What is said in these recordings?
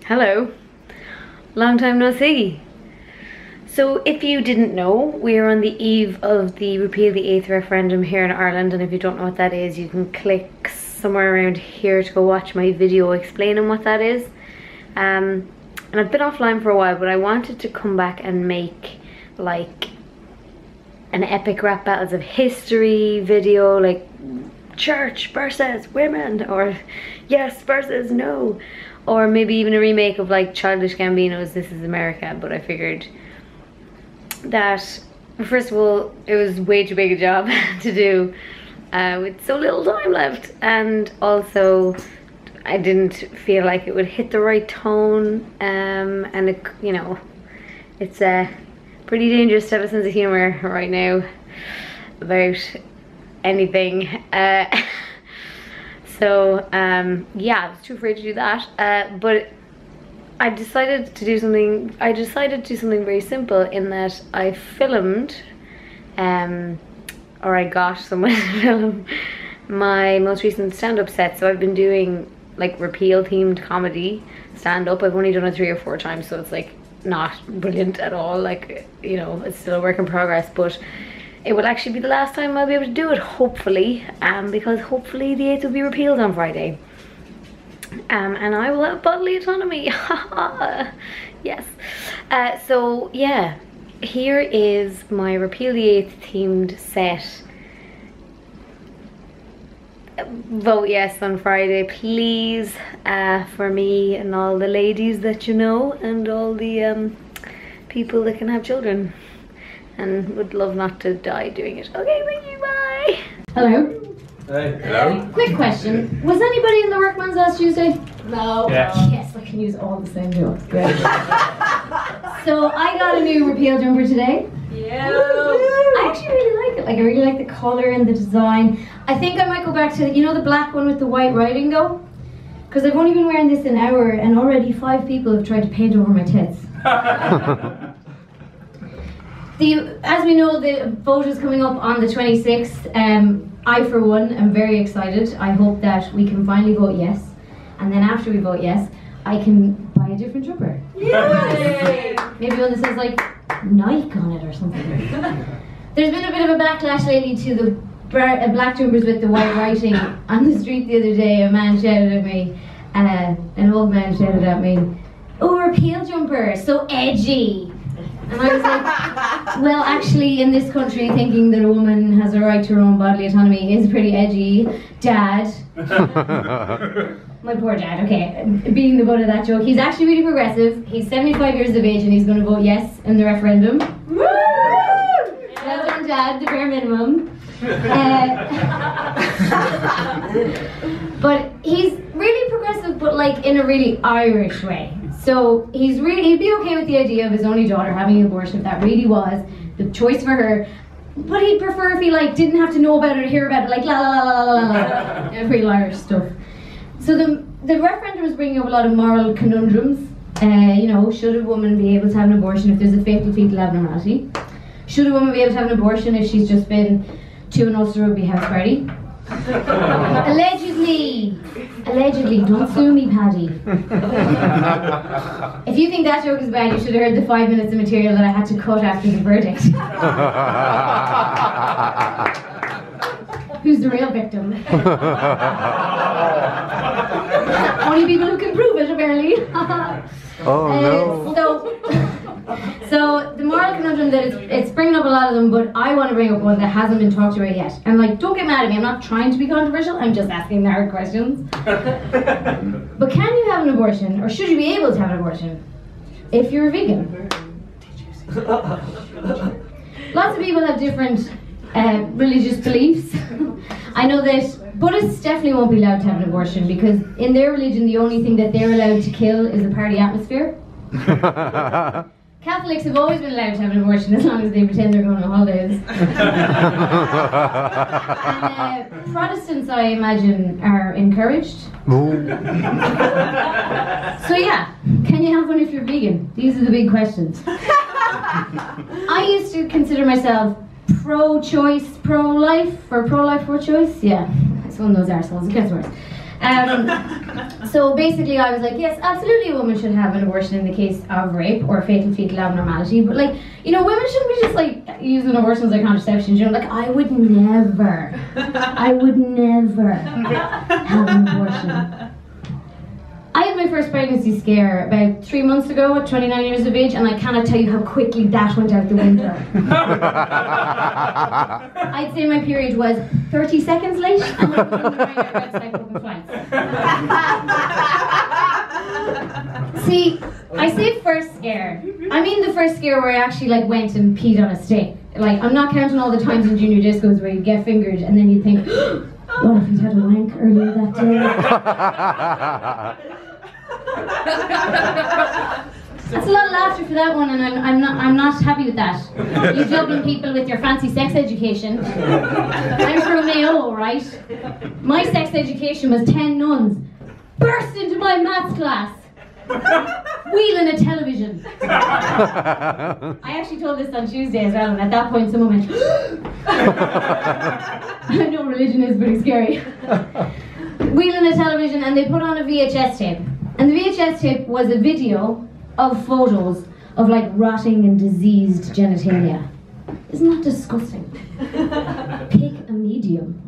Hello. Long time no see. So if you didn't know, we are on the eve of the Repeal the 8th referendum here in Ireland, and if you don't know what that is, you can click somewhere around here to go watch my video explaining what that is. And I've been offline for a while, but I wanted to come back and make like an epic rap battles of history video, like church versus women, or yes versus no, or maybe even a remake of like Childish Gambino's This Is America. But I figured that, first of all, it was way too big a job to do with so little time left, and also I didn't feel like it would hit the right tone, and it, you know, it's pretty dangerous to have a sense of humor right now about anything. So yeah, I was too afraid to do that, but I decided to do something very simple, in that I filmed, or I got someone to film my most recent stand-up set. So I've been doing like Repeal themed comedy stand-up. I've only done it 3 or 4 times, so it's like not brilliant at all, like, you know, it's still a work in progress, but it will actually be the last time I'll be able to do it, hopefully, because hopefully the 8th will be repealed on Friday. And I will have bodily autonomy. Yes. So yeah, here is my Repeal the 8th themed set. Vote yes on Friday, please, for me and all the ladies that you know, and all the people that can have children and would love not to die doing it. Okay, thank you, bye. Hello. Hey. Hello. Quick question. Was anybody in the workman's last Tuesday? No. Yes. Yes, I can use all the same jokes. Great. So I got a new Repeal jumper today. Yeah. I actually really like it. Like, I really like the colour and the design. I think I might go back to, you know, the black one with the white writing though? Because I've only been wearing this an hour and already 5 people have tried to paint over my tits. As we know, the vote is coming up on the 26th. I, for one, am very excited. I hope that we can finally vote yes. And then after we vote yes, I can buy a different jumper. Yay! Maybe one that says like Nike on it or something. There's been a bit of a backlash lately to the black jumpers with the white writing. On the street the other day, a man shouted at me, an old man shouted at me, "Oh, Repeal jumper, so edgy." And I was like, well, actually, in this country, thinking that a woman has a right to her own bodily autonomy is pretty edgy. Dad. My poor dad, okay, being the butt of that joke. He's actually really progressive. He's 75 years of age and he's going to vote yes in the referendum. Woo! Well done, Dad, the bare minimum. But he's really progressive, but like in a really Irish way. So he'd be okay with the idea of his only daughter having an abortion if that really was the choice for her. But he'd prefer if he like didn't have to know about it or hear about it, like la la la la la la la, real Irish stuff. So the referendum is bringing up a lot of moral conundrums. You know, should a woman be able to have an abortion if there's a fatal fetal abnormality? Should a woman be able to have an abortion if she's just been to an Ulster Rugby house party? Allegedly, don't sue me, Paddy. If you think that joke is bad, you should have heard the 5 minutes of material that I had to cut after the verdict. Who's the real victim? Only people who can prove it, apparently. Oh no. So the moral conundrum that it's bringing up a lot of them, but I want to bring up one that hasn't been talked about yet. And like, don't get mad at me, I'm not trying to be controversial, I'm just asking the hard questions. But can you have an abortion, or should you be able to have an abortion if you're a vegan? Lots of people have different religious beliefs. I know that Buddhists definitely won't be allowed to have an abortion, because in their religion the only thing that they're allowed to kill is the party atmosphere. Catholics have always been allowed to have an abortion as long as they pretend they're going on holidays. And Protestants, I imagine, are encouraged. So yeah, can you have one if you're vegan? These are the big questions. I used to consider myself pro-choice, pro-life, or pro-life, pro-choice. Yeah, it's one of those arseholes, it gets worse. So basically I was like, yes, absolutely a woman should have an abortion in the case of rape or fatal fetal abnormality, but like, you know, women shouldn't be just like using abortions like contraception, you know, like I would never have an abortion. I had my first pregnancy scare about 3 months ago at 29 years of age, and I cannot tell you how quickly that went out the window. I'd say my period was 30 seconds late, and I was on the right outside booking flights. See, I say first scare. I mean the first scare where I actually like went and peed on a stick. Like, I'm not counting all the times in junior discos where you get fingered and then you think, what if he'd had a wank earlier that day? That's a lot of laughter for that one, and I'm not happy with that. You Dublin people with your fancy sex education. I'm from Mayo, right? My sex education was 10 nuns burst into my maths class, wheeling a television. I actually told this on Tuesday as well, and at that point someone went, I know religion is pretty scary. Wheeling a television, and they put on a VHS tape. And the VHS tape was a video of photos of like rotting and diseased genitalia. Isn't that disgusting? Pick a medium.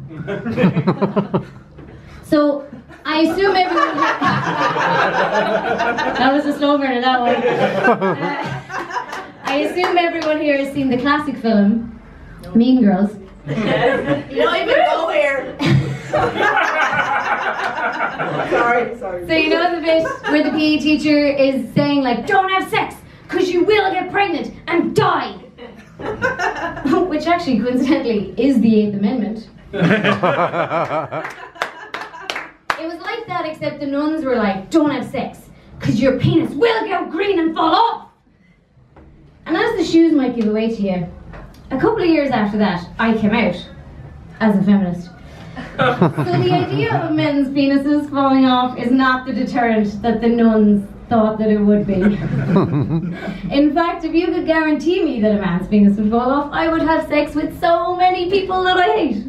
So I assume everyone that was a slow burner, that one. I assume everyone here has seen the classic film Mean Girls. You don't even go here. Sorry. So you know the bit where the PE teacher is saying like, don't have sex, because you will get pregnant and die. Which actually, coincidentally, is the 8th Amendment. It was like that, except the nuns were like, don't have sex, because your penis will go green and fall off. And as the shoes might give away to you, a couple of years after that, I came out as a feminist. So the idea of men's penises falling off is not the deterrent that the nuns thought that it would be. In fact, if you could guarantee me that a man's penis would fall off, I would have sex with so many people that I hate.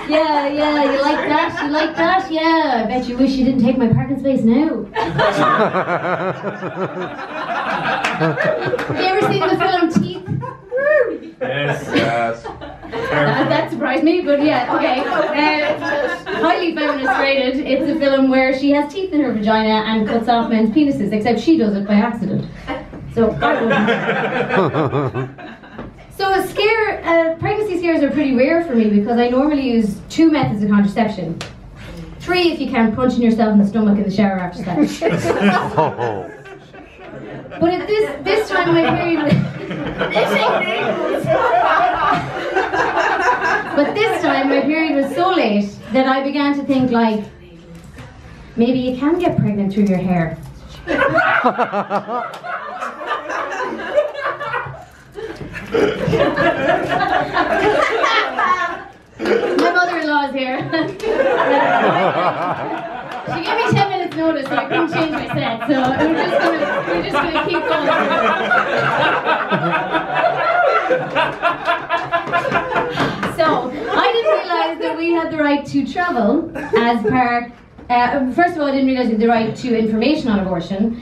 Yeah, you like that? You like that? Yeah, I bet you wish you didn't take my parking space now. Have you ever seen the film Teeth? Yes. That surprised me, but yeah, okay. Highly feminist rated. It's a film where she has teeth in her vagina and cuts off men's penises, except she does it by accident. So I wouldn't. So pregnancy scares are pretty rare for me because I normally use 2 methods of contraception. 3 if you can, punching yourself in the stomach in the shower after sex. But at this time my period was but this time my period was so late that I began to think like, maybe you can get pregnant through your hair. My mother-in-law is here. She gave me 10 minutes notice, so I couldn't change my set. So we're just gonna keep going. So I didn't realize that we had the right to travel as per. First of all, I didn't realize we had the right to information on abortion,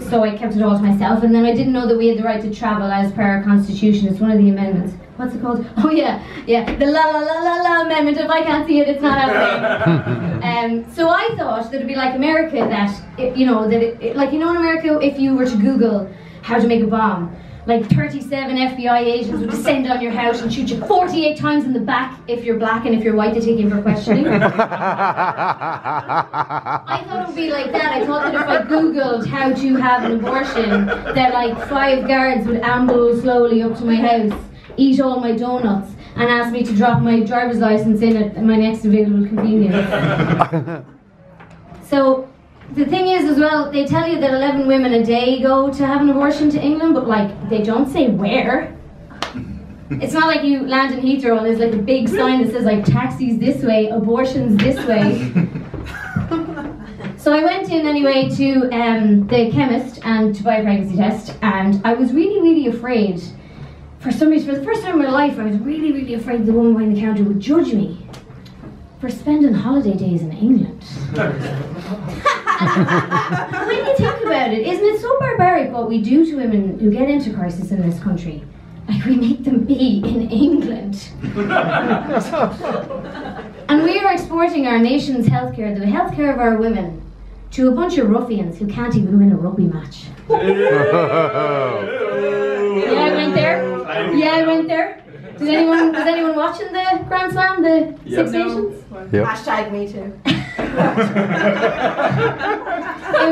so I kept it all to myself. And then I didn't know that we had the right to travel as per our constitution. It's one of the amendments. What's it called? Oh yeah, the la amendment. If I can't see it, it's not happening. So I thought that it'd be like America, that like in America, if you were to Google how to make a bomb, like 37 FBI agents would descend on your house and shoot you 48 times in the back if you're black, and if you're white they take you for questioning. I thought it would be like that. I thought that if I Googled how to have an abortion, that like 5 guards would amble slowly up to my house, eat all my donuts, and ask me to drop my driver's license in at my next available convenience. So the thing is as well, they tell you that 11 women a day go to have an abortion to England, but like they don't say where. It's not like you land in Heathrow and there's like a big sign that says like taxis this way, abortions this way. So I went in anyway to the chemist and to buy a pregnancy test, and I was really afraid. For some reason, for the first time in my life, I was really afraid the woman behind the counter would judge me. for spending holiday days in England. And when you think about it, isn't it so barbaric what we do to women who get into crisis in this country? Like, we make them be in England. And we are exporting our nation's healthcare, the healthcare of our women, to a bunch of ruffians who can't even win a rugby match. Yeah, I went there. Yeah, I went there. Was anyone watching the Grand Slam, the Six Nations? Yep. Hashtag me too. It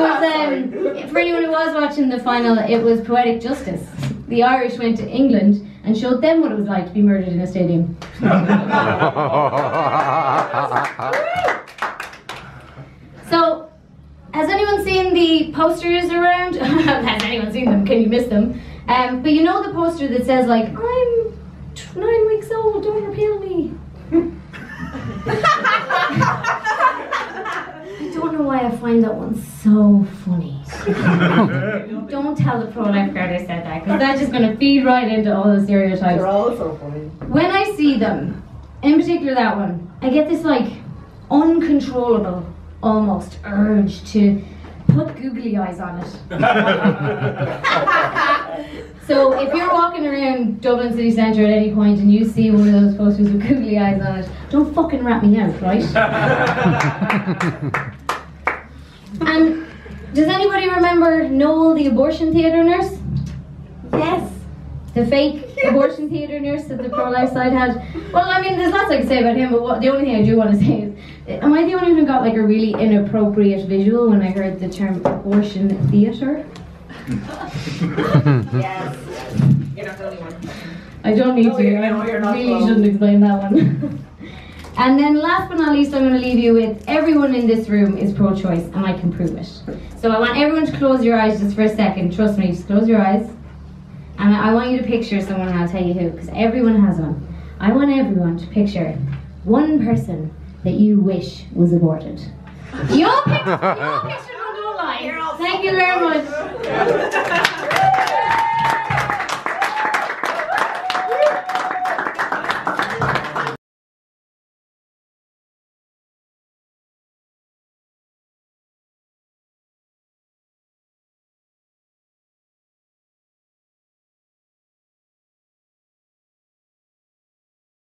was, for anyone who was watching the final, it was poetic justice. The Irish went to England and showed them what it was like to be murdered in a stadium. So, has anyone seen the posters around? Has anyone seen them? Can you miss them? But you know the poster that says like, I'm 9 weeks old, don't repeal me. I don't know why I find that one so funny. Don't tell the pro-life crowd I said that, because that's just going to feed right into all the stereotypes. They're all so funny. When I see them, in particular that one, I get this like uncontrollable, almost urge to put googly eyes on it. So if you're walking around Dublin city centre at any point and you see one of those posters with googly eyes on it, don't fucking rat me out, right? And does anybody remember Noel, the abortion theatre nurse? Yes. The fake abortion theatre nurse that the pro-life side had? Well, I mean, there's lots I could say about him, but the only thing I do want to say is, am I the only one who got like a really inappropriate visual when I heard the term abortion theatre? Yes. You're not the only one. I don't need to. You're I not really alone. shouldn't explain that one. And then last but not least, I'm going to leave you with everyone in this room is pro-choice, and I can prove it. So I want everyone to close your eyes just for a second. Trust me, just close your eyes. And I want you to picture someone, and I'll tell you who, because everyone has one. I want everyone to picture one person that you wish was aborted. You all pictured one, don't lie. Thank you very much.